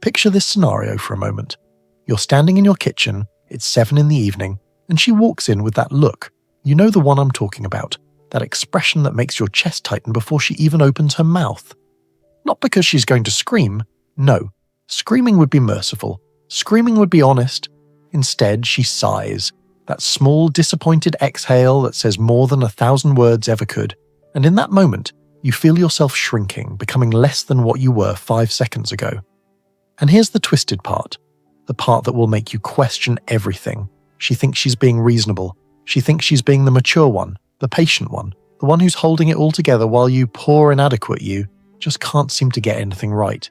Picture this scenario for a moment. You're standing in your kitchen, it's 7 in the evening, and she walks in with that look. You know the one I'm talking about, that expression that makes your chest tighten before she even opens her mouth. Not because she's going to scream, no. Screaming would be merciful. Screaming would be honest. Instead, she sighs, that small, disappointed exhale that says more than 1,000 words ever could. And in that moment, you feel yourself shrinking, becoming less than what you were 5 seconds ago. And here's the twisted part, the part that will make you question everything. She thinks she's being reasonable. She thinks she's being the mature one, the patient one, the one who's holding it all together while you, poor inadequate you, just can't seem to get anything right.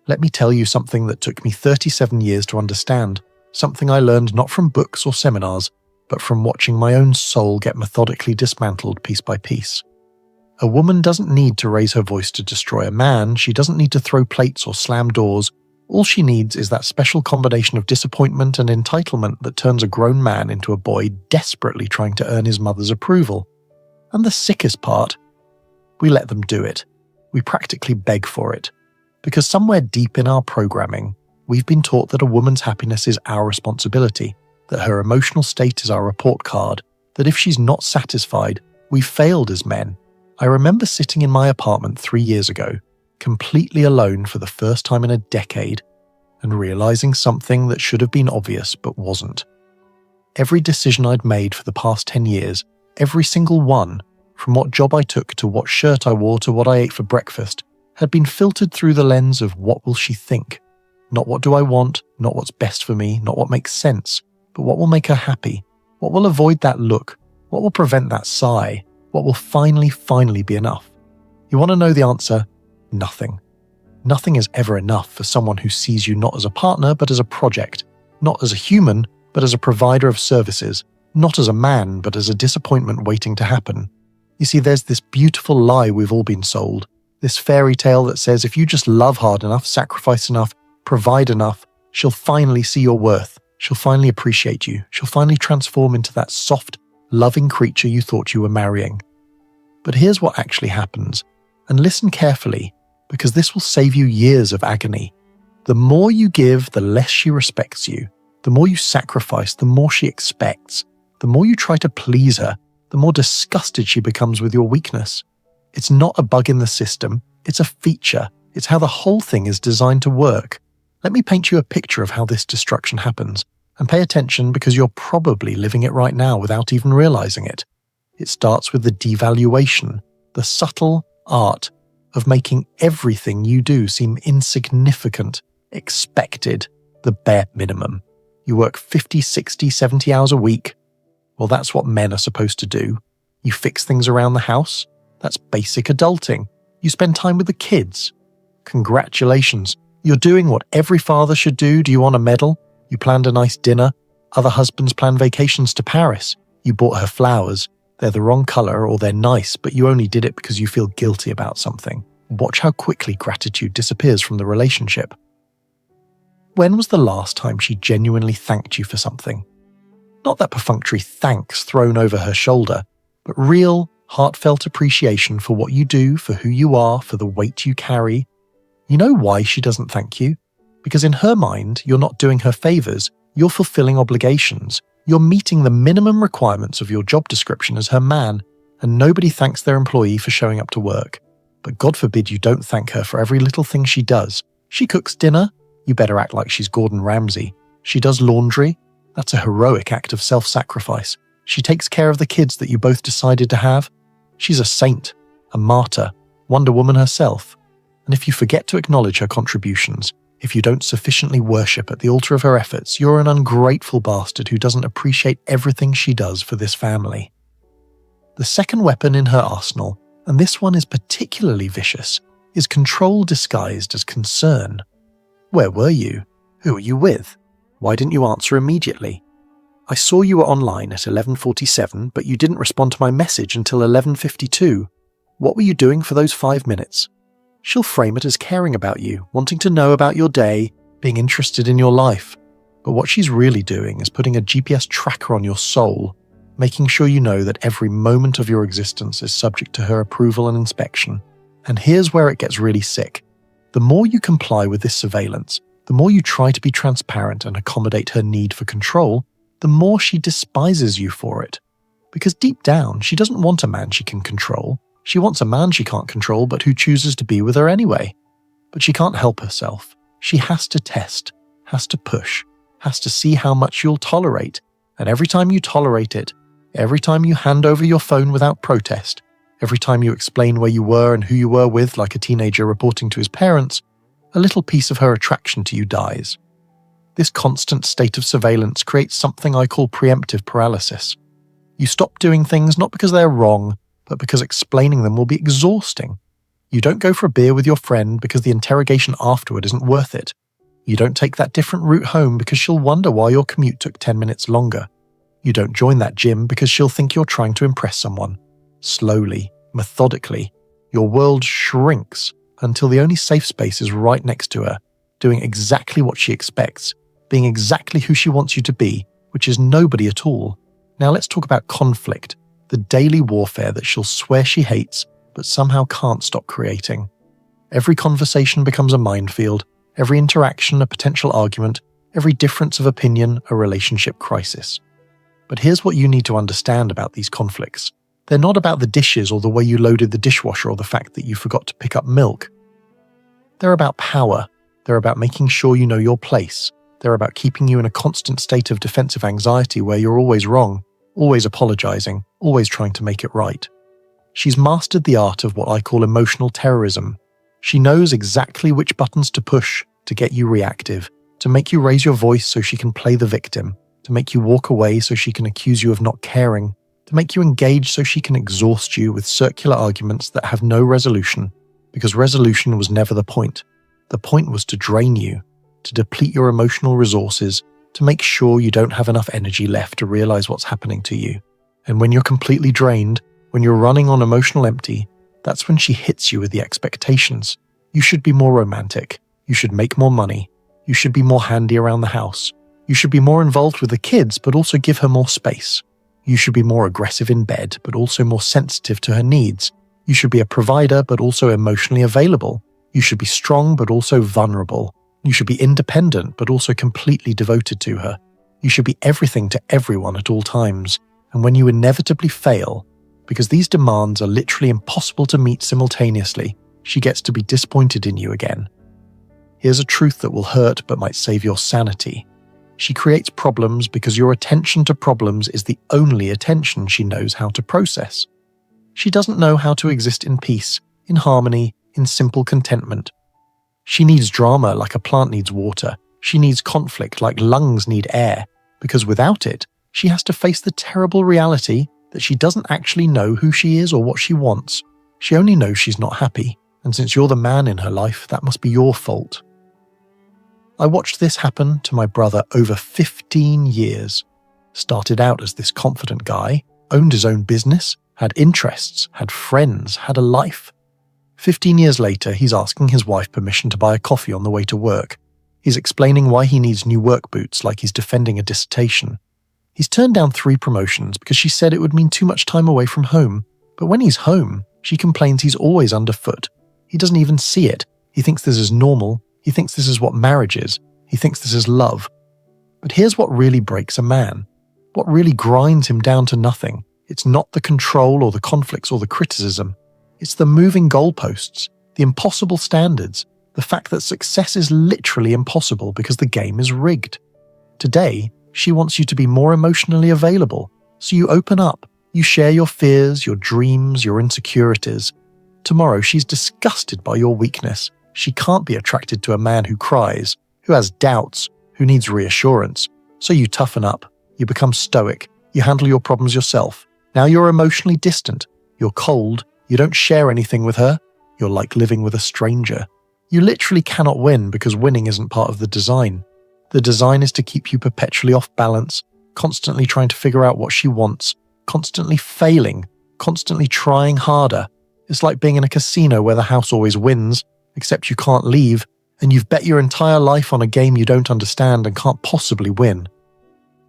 Let me tell you something that took me 37 years to understand, something I learned not from books or seminars, but from watching my own soul get methodically dismantled piece by piece. A woman doesn't need to raise her voice to destroy a man, she doesn't need to throw plates or slam doors. All she needs is that special combination of disappointment and entitlement that turns a grown man into a boy desperately trying to earn his mother's approval. And the sickest part, we let them do it. We practically beg for it. Because somewhere deep in our programming, we've been taught that a woman's happiness is our responsibility, that her emotional state is our report card, that if she's not satisfied, we've failed as men. I remember sitting in my apartment 3 years ago, completely alone for the first time in a decade, and realizing something that should have been obvious but wasn't. Every decision I'd made for the past 10 years, every single one, from what job I took to what shirt I wore to what I ate for breakfast, had been filtered through the lens of what will she think? Not what do I want, not what's best for me, not what makes sense, but what will make her happy, what will avoid that look, what will prevent that sigh, what will finally be enough. You want to know the answer? Nothing. Nothing is ever enough for someone who sees you not as a partner but as a project, not as a human but as a provider of services, not as a man but as a disappointment waiting to happen. You see, there's this beautiful lie we've all been sold, this fairy tale that says if you just love hard enough, sacrifice enough, provide enough, she'll finally see your worth, she'll finally appreciate you, she'll finally transform into that soft, loving creature you thought you were marrying. But here's what actually happens, and listen carefully, because this will save you years of agony. The more you give, the less she respects you. The more you sacrifice, the more she expects. The more you try to please her, the more disgusted she becomes with your weakness. It's not a bug in the system, it's a feature. It's how the whole thing is designed to work. Let me paint you a picture of how this destruction happens, and pay attention because you're probably living it right now without even realizing it. It starts with the devaluation, the subtle art of making everything you do seem insignificant, expected, the bare minimum. You work 50, 60, 70 hours a week. Well, that's what men are supposed to do. You fix things around the house. That's basic adulting. You spend time with the kids. Congratulations. You're doing what every father should do. Do you want a medal? You planned a nice dinner. Other husbands plan vacations to Paris. You bought her flowers. They're the wrong color or they're nice, but you only did it because you feel guilty about something. Watch how quickly gratitude disappears from the relationship. When was the last time she genuinely thanked you for something? Not that perfunctory thanks thrown over her shoulder, but real, heartfelt appreciation for what you do, for who you are, for the weight you carry. You know why she doesn't thank you? Because in her mind, you're not doing her favors, you're fulfilling obligations. You're meeting the minimum requirements of your job description as her man, and nobody thanks their employee for showing up to work. But God forbid you don't thank her for every little thing she does. She cooks dinner? You better act like she's Gordon Ramsay. She does laundry? That's a heroic act of self-sacrifice. She takes care of the kids that you both decided to have? She's a saint, a martyr, Wonder Woman herself. And if you forget to acknowledge her contributions, if you don't sufficiently worship at the altar of her efforts, you're an ungrateful bastard who doesn't appreciate everything she does for this family. The second weapon in her arsenal, and this one is particularly vicious, is control disguised as concern. Where were you? Who were you with? Why didn't you answer immediately? I saw you were online at 11:47, but you didn't respond to my message until 11:52. What were you doing for those 5 minutes? She'll frame it as caring about you, wanting to know about your day, being interested in your life. But what she's really doing is putting a GPS tracker on your soul, making sure you know that every moment of your existence is subject to her approval and inspection. And here's where it gets really sick. The more you comply with this surveillance, the more you try to be transparent and accommodate her need for control, the more she despises you for it. Because deep down, she doesn't want a man she can control. She wants a man she can't control but who chooses to be with her anyway. But she can't help herself. She has to test, has to push, has to see how much you'll tolerate. And every time you tolerate it, every time you hand over your phone without protest, every time you explain where you were and who you were with like a teenager reporting to his parents, a little piece of her attraction to you dies. This constant state of surveillance creates something I call preemptive paralysis. You stop doing things not because they're wrong, but because explaining them will be exhausting. You don't go for a beer with your friend because the interrogation afterward isn't worth it. You don't take that different route home because she'll wonder why your commute took 10 minutes longer. You don't join that gym because she'll think you're trying to impress someone. Slowly, methodically, your world shrinks until the only safe space is right next to her, doing exactly what she expects, being exactly who she wants you to be, which is nobody at all. Now let's talk about conflict, the daily warfare that she'll swear she hates, but somehow can't stop creating. Every conversation becomes a minefield, every interaction a potential argument, every difference of opinion a relationship crisis. But here's what you need to understand about these conflicts. They're not about the dishes or the way you loaded the dishwasher or the fact that you forgot to pick up milk. They're about power. They're about making sure you know your place. They're about keeping you in a constant state of defensive anxiety where you're always wrong, always apologizing, always trying to make it right. She's mastered the art of what I call emotional terrorism. She knows exactly which buttons to push to get you reactive, to make you raise your voice so she can play the victim, to make you walk away so she can accuse you of not caring, to make you engage so she can exhaust you with circular arguments that have no resolution, because resolution was never the point. The point was to drain you, to deplete your emotional resources, to make sure you don't have enough energy left to realize what's happening to you. And when you're completely drained, when you're running on emotional empty, that's when she hits you with the expectations. You should be more romantic. You should make more money. You should be more handy around the house. You should be more involved with the kids, but also give her more space. You should be more aggressive in bed, but also more sensitive to her needs. You should be a provider, but also emotionally available. You should be strong, but also vulnerable. You should be independent, but also completely devoted to her. You should be everything to everyone at all times. And when you inevitably fail, because these demands are literally impossible to meet simultaneously, she gets to be disappointed in you again. Here's a truth that will hurt but might save your sanity. She creates problems because your attention to problems is the only attention she knows how to process. She doesn't know how to exist in peace, in harmony, in simple contentment. She needs drama like a plant needs water. She needs conflict like lungs need air, because without it, she has to face the terrible reality that she doesn't actually know who she is or what she wants. She only knows she's not happy, and since you're the man in her life, that must be your fault. I watched this happen to my brother over 15 years. Started out as this confident guy, owned his own business, had interests, had friends, had a life. 15 years later, he's asking his wife permission to buy a coffee on the way to work. He's explaining why he needs new work boots like he's defending a dissertation. He's turned down 3 promotions because she said it would mean too much time away from home. But when he's home, she complains he's always underfoot. He doesn't even see it. He thinks this is normal. He thinks this is what marriage is. He thinks this is love. But here's what really breaks a man. What really grinds him down to nothing. It's not the control or the conflicts or the criticism. It's the moving goalposts, the impossible standards, the fact that success is literally impossible because the game is rigged. Today, she wants you to be more emotionally available, so you open up, you share your fears, your dreams, your insecurities. Tomorrow, she's disgusted by your weakness. She can't be attracted to a man who cries, who has doubts, who needs reassurance. So you toughen up, you become stoic, you handle your problems yourself. Now you're emotionally distant, you're cold, you don't share anything with her, you're like living with a stranger. You literally cannot win because winning isn't part of the design. The design is to keep you perpetually off balance, constantly trying to figure out what she wants, constantly failing, constantly trying harder. It's like being in a casino where the house always wins, except you can't leave, and you've bet your entire life on a game you don't understand and can't possibly win.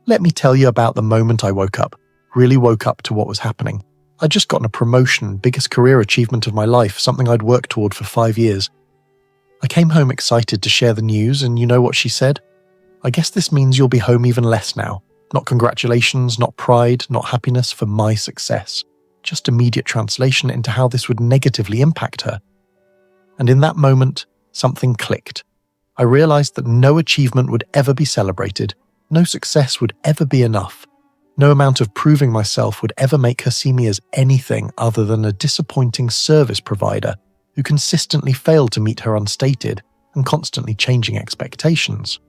Let me tell you about the moment I woke up, really woke up to what was happening. I'd just gotten a promotion, biggest career achievement of my life, something I'd worked toward for 5 years. I came home excited to share the news, and you know what she said? I guess this means you'll be home even less now. Not congratulations, not pride, not happiness for my success. Just immediate translation into how this would negatively impact her. And in that moment, something clicked. I realized that no achievement would ever be celebrated, no success would ever be enough. No amount of proving myself would ever make her see me as anything other than a disappointing service provider who consistently failed to meet her unstated and constantly changing expectations.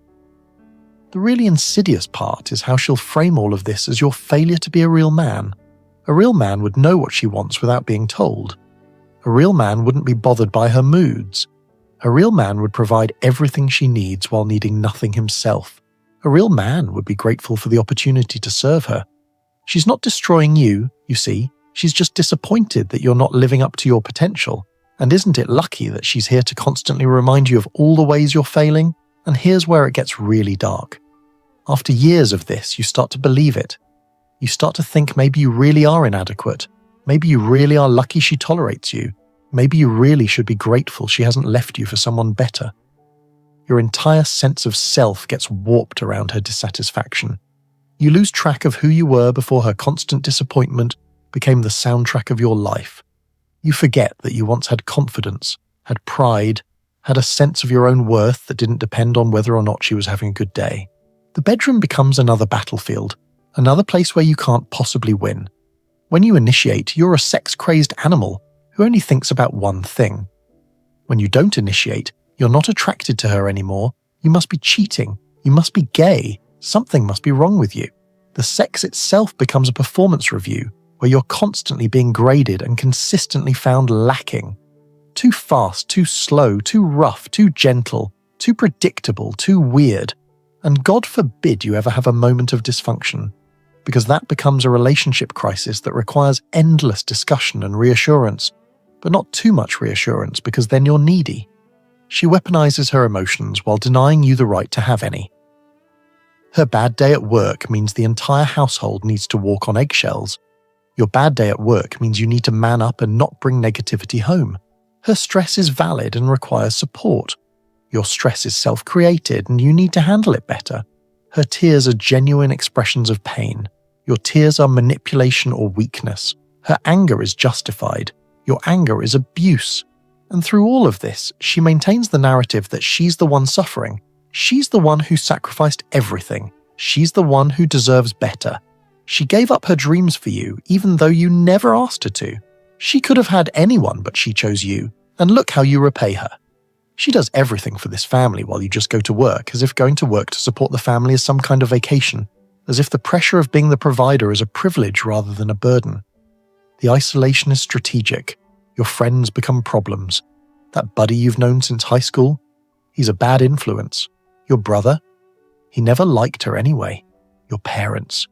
The really insidious part is how she'll frame all of this as your failure to be a real man. A real man would know what she wants without being told. A real man wouldn't be bothered by her moods. A real man would provide everything she needs while needing nothing himself. A real man would be grateful for the opportunity to serve her. She's not destroying you, you see. She's just disappointed that you're not living up to your potential. And isn't it lucky that she's here to constantly remind you of all the ways you're failing? And here's where it gets really dark. After years of this, you start to believe it. You start to think maybe you really are inadequate. Maybe you really are lucky she tolerates you. Maybe you really should be grateful she hasn't left you for someone better. Your entire sense of self gets warped around her dissatisfaction. You lose track of who you were before her constant disappointment became the soundtrack of your life. You forget that you once had confidence, had pride, had a sense of your own worth that didn't depend on whether or not she was having a good day. The bedroom becomes another battlefield, another place where you can't possibly win. When you initiate, you're a sex-crazed animal who only thinks about one thing. When you don't initiate, you're not attracted to her anymore. You must be cheating. You must be gay. Something must be wrong with you. The sex itself becomes a performance review where you're constantly being graded and consistently found lacking. Too fast, too slow, too rough, too gentle, too predictable, too weird. And God forbid you ever have a moment of dysfunction, because that becomes a relationship crisis that requires endless discussion and reassurance, but not too much reassurance because then you're needy. She weaponizes her emotions while denying you the right to have any. Her bad day at work means the entire household needs to walk on eggshells. Your bad day at work means you need to man up and not bring negativity home. Her stress is valid and requires support. Your stress is self-created and you need to handle it better. Her tears are genuine expressions of pain. Your tears are manipulation or weakness. Her anger is justified. Your anger is abuse. And through all of this, she maintains the narrative that she's the one suffering. She's the one who sacrificed everything. She's the one who deserves better. She gave up her dreams for you, even though you never asked her to. She could have had anyone, but she chose you. And look how you repay her. She does everything for this family while you just go to work, as if going to work to support the family is some kind of vacation, as if the pressure of being the provider is a privilege rather than a burden. The isolation is strategic. Your friends become problems. That buddy you've known since high school? He's a bad influence. Your brother? He never liked her anyway. Your parents?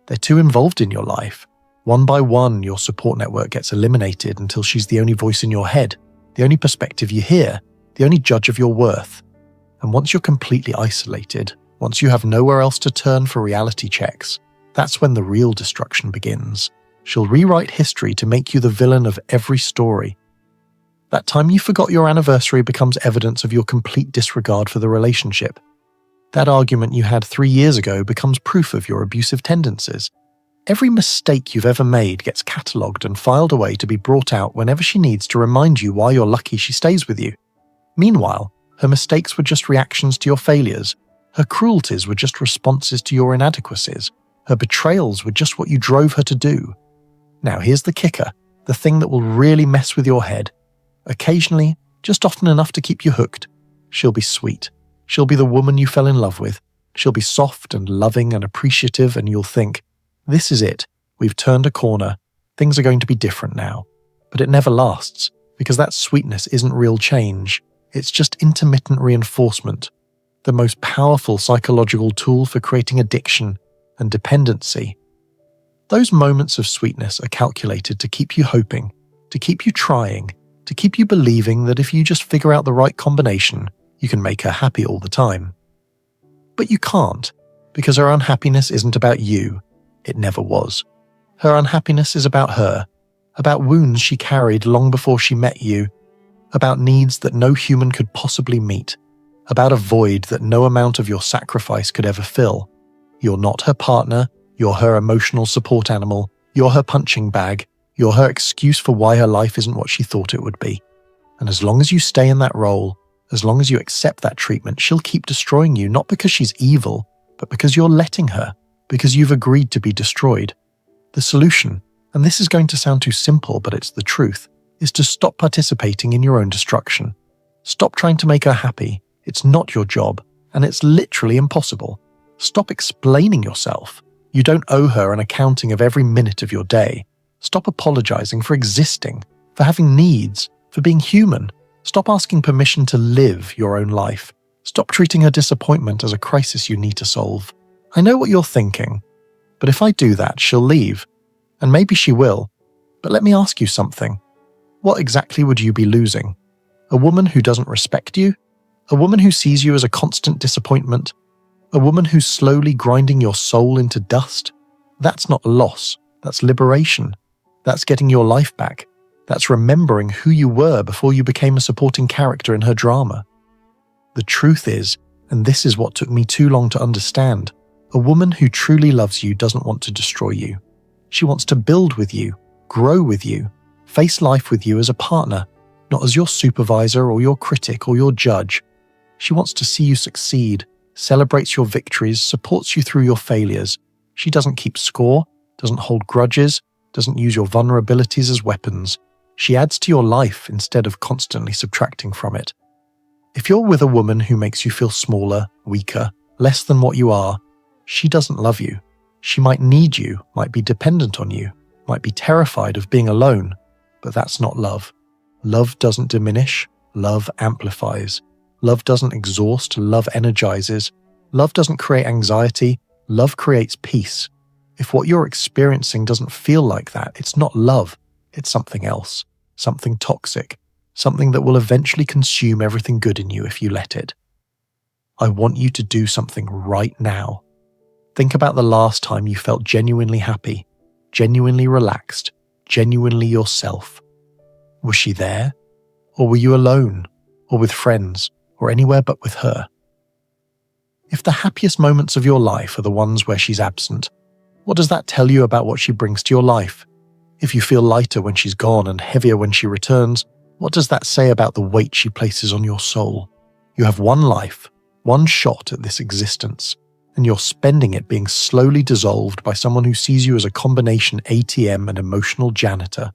They're too involved in your life. One by one, your support network gets eliminated until she's the only voice in your head, the only perspective you hear, the only judge of your worth. And once you're completely isolated, once you have nowhere else to turn for reality checks, that's when the real destruction begins. She'll rewrite history to make you the villain of every story. That time you forgot your anniversary becomes evidence of your complete disregard for the relationship. That argument you had 3 years ago becomes proof of your abusive tendencies. Every mistake you've ever made gets catalogued and filed away to be brought out whenever she needs to remind you why you're lucky she stays with you. Meanwhile, her mistakes were just reactions to your failures. Her cruelties were just responses to your inadequacies. Her betrayals were just what you drove her to do. Now here's the kicker, the thing that will really mess with your head. Occasionally, just often enough to keep you hooked, she'll be sweet. She'll be the woman you fell in love with. She'll be soft and loving and appreciative, and you'll think, this is it. We've turned a corner. Things are going to be different now. But it never lasts, because that sweetness isn't real change. It's just intermittent reinforcement, the most powerful psychological tool for creating addiction and dependency. Those moments of sweetness are calculated to keep you hoping, to keep you trying, to keep you believing that if you just figure out the right combination, you can make her happy all the time. But you can't, because her unhappiness isn't about you. It never was. Her unhappiness is about her, about wounds she carried long before she met you, about needs that no human could possibly meet, about a void that no amount of your sacrifice could ever fill. You're not her partner, you're her emotional support animal, you're her punching bag, you're her excuse for why her life isn't what she thought it would be. And as long as you stay in that role, as long as you accept that treatment, she'll keep destroying you, not because she's evil, but because you're letting her, because you've agreed to be destroyed. The solution, and this is going to sound too simple, but it's the truth, is to stop participating in your own destruction. Stop trying to make her happy. It's not your job, and it's literally impossible. Stop explaining yourself. You don't owe her an accounting of every minute of your day. Stop apologizing for existing, for having needs, for being human. Stop asking permission to live your own life. Stop treating her disappointment as a crisis you need to solve. I know what you're thinking, but if I do that, she'll leave. And maybe she will. But let me ask you something. What exactly would you be losing? A woman who doesn't respect you? A woman who sees you as a constant disappointment? A woman who's slowly grinding your soul into dust? That's not loss. That's liberation. That's getting your life back. That's remembering who you were before you became a supporting character in her drama. The truth is, and this is what took me too long to understand, a woman who truly loves you doesn't want to destroy you. She wants to build with you, grow with you, face life with you as a partner, not as your supervisor or your critic or your judge. She wants to see you succeed, celebrates your victories, supports you through your failures. She doesn't keep score, doesn't hold grudges, doesn't use your vulnerabilities as weapons. She adds to your life instead of constantly subtracting from it. If you're with a woman who makes you feel smaller, weaker, less than what you are, she doesn't love you. She might need you, might be dependent on you, might be terrified of being alone, but that's not love. Love doesn't diminish, love amplifies. Love doesn't exhaust, love energizes. Love doesn't create anxiety, love creates peace. If what you're experiencing doesn't feel like that, it's not love, it's something else, something toxic, something that will eventually consume everything good in you if you let it. I want you to do something right now. Think about the last time you felt genuinely happy, genuinely relaxed, genuinely yourself. Was she there? Or were you alone? Or with friends? Or anywhere but with her? If the happiest moments of your life are the ones where she's absent, what does that tell you about what she brings to your life? If you feel lighter when she's gone and heavier when she returns, what does that say about the weight she places on your soul? You have one life, one shot at this existence, and you're spending it being slowly dissolved by someone who sees you as a combination ATM and emotional janitor.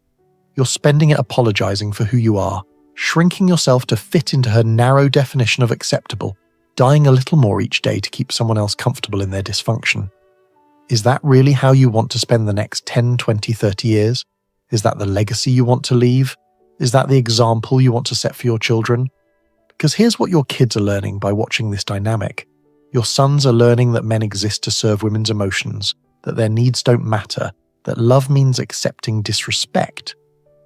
You're spending it apologizing for who you are, shrinking yourself to fit into her narrow definition of acceptable, dying a little more each day to keep someone else comfortable in their dysfunction. Is that really how you want to spend the next 10, 20, 30 years? Is that the legacy you want to leave? Is that the example you want to set for your children? Because here's what your kids are learning by watching this dynamic. Your sons are learning that men exist to serve women's emotions, that their needs don't matter, that love means accepting disrespect.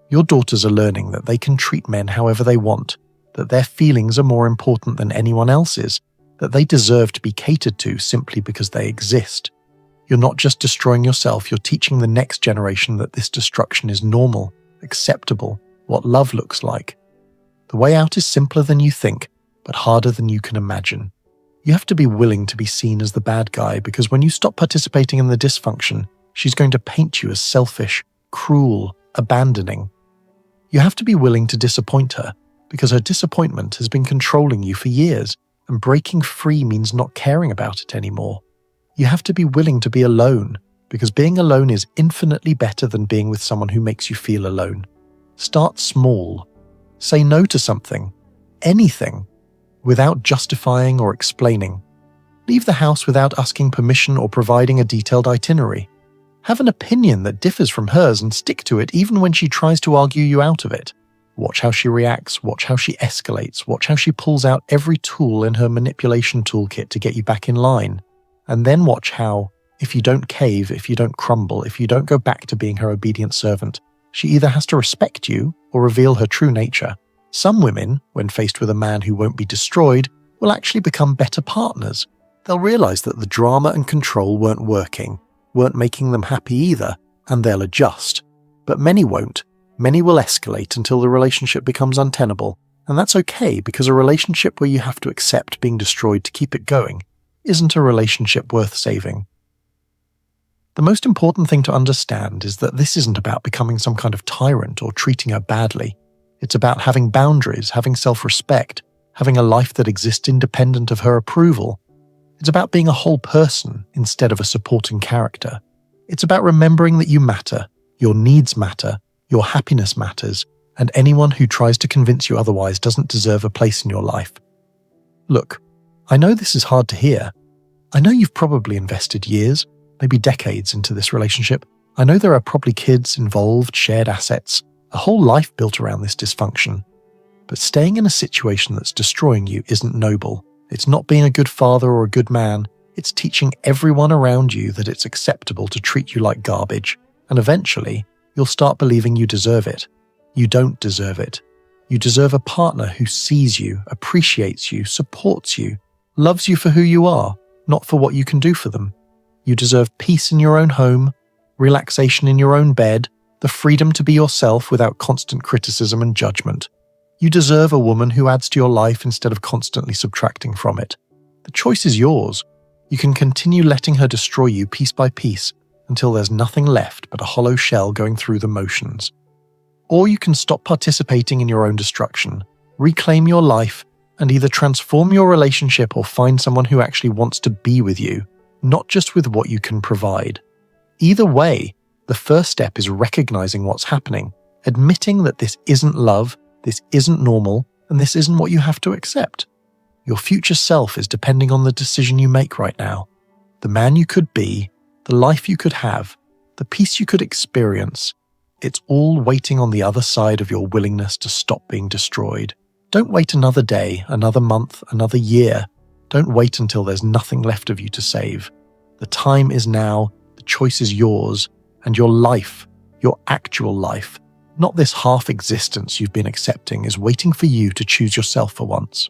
Your daughters are learning that they can treat men however they want, that their feelings are more important than anyone else's, that they deserve to be catered to simply because they exist. You're not just destroying yourself, you're teaching the next generation that this destruction is normal, acceptable, what love looks like. The way out is simpler than you think, but harder than you can imagine. You have to be willing to be seen as the bad guy, because when you stop participating in the dysfunction, she's going to paint you as selfish, cruel, abandoning. You have to be willing to disappoint her, because her disappointment has been controlling you for years, and breaking free means not caring about it anymore. You have to be willing to be alone, because being alone is infinitely better than being with someone who makes you feel alone. Start small. Say no to something, anything, without justifying or explaining. Leave the house without asking permission or providing a detailed itinerary. Have an opinion that differs from hers and stick to it even when she tries to argue you out of it. Watch how she reacts, watch how she escalates, watch how she pulls out every tool in her manipulation toolkit to get you back in line. And then watch how, if you don't cave, if you don't crumble, if you don't go back to being her obedient servant, she either has to respect you or reveal her true nature. Some women, when faced with a man who won't be destroyed, will actually become better partners. They'll realize that the drama and control weren't working, weren't making them happy either, and they'll adjust. But many won't. Many will escalate until the relationship becomes untenable, and that's okay because a relationship where you have to accept being destroyed to keep it going isn't a relationship worth saving. The most important thing to understand is that this isn't about becoming some kind of tyrant or treating her badly. It's about having boundaries, having self-respect, having a life that exists independent of her approval. It's about being a whole person instead of a supporting character. It's about remembering that you matter, your needs matter, your happiness matters, and anyone who tries to convince you otherwise doesn't deserve a place in your life. Look, I know this is hard to hear. I know you've probably invested years, maybe decades into this relationship. I know there are probably kids involved, shared assets, a whole life built around this dysfunction. But staying in a situation that's destroying you isn't noble. It's not being a good father or a good man. It's teaching everyone around you that it's acceptable to treat you like garbage. And eventually, you'll start believing you deserve it. You don't deserve it. You deserve a partner who sees you, appreciates you, supports you, loves you for who you are, not for what you can do for them. You deserve peace in your own home, relaxation in your own bed, the freedom to be yourself without constant criticism and judgment. You deserve a woman who adds to your life instead of constantly subtracting from it. The choice is yours. You can continue letting her destroy you piece by piece until there's nothing left but a hollow shell going through the motions. Or you can stop participating in your own destruction, reclaim your life, and either transform your relationship or find someone who actually wants to be with you, not just with what you can provide. Either way, the first step is recognizing what's happening, admitting that this isn't love, this isn't normal, and this isn't what you have to accept. Your future self is depending on the decision you make right now. The man you could be, the life you could have, the peace you could experience, it's all waiting on the other side of your willingness to stop being destroyed. Don't wait another day, another month, another year. Don't wait until there's nothing left of you to save. The time is now, the choice is yours, and your life, your actual life, not this half existence you've been accepting, is waiting for you to choose yourself for once.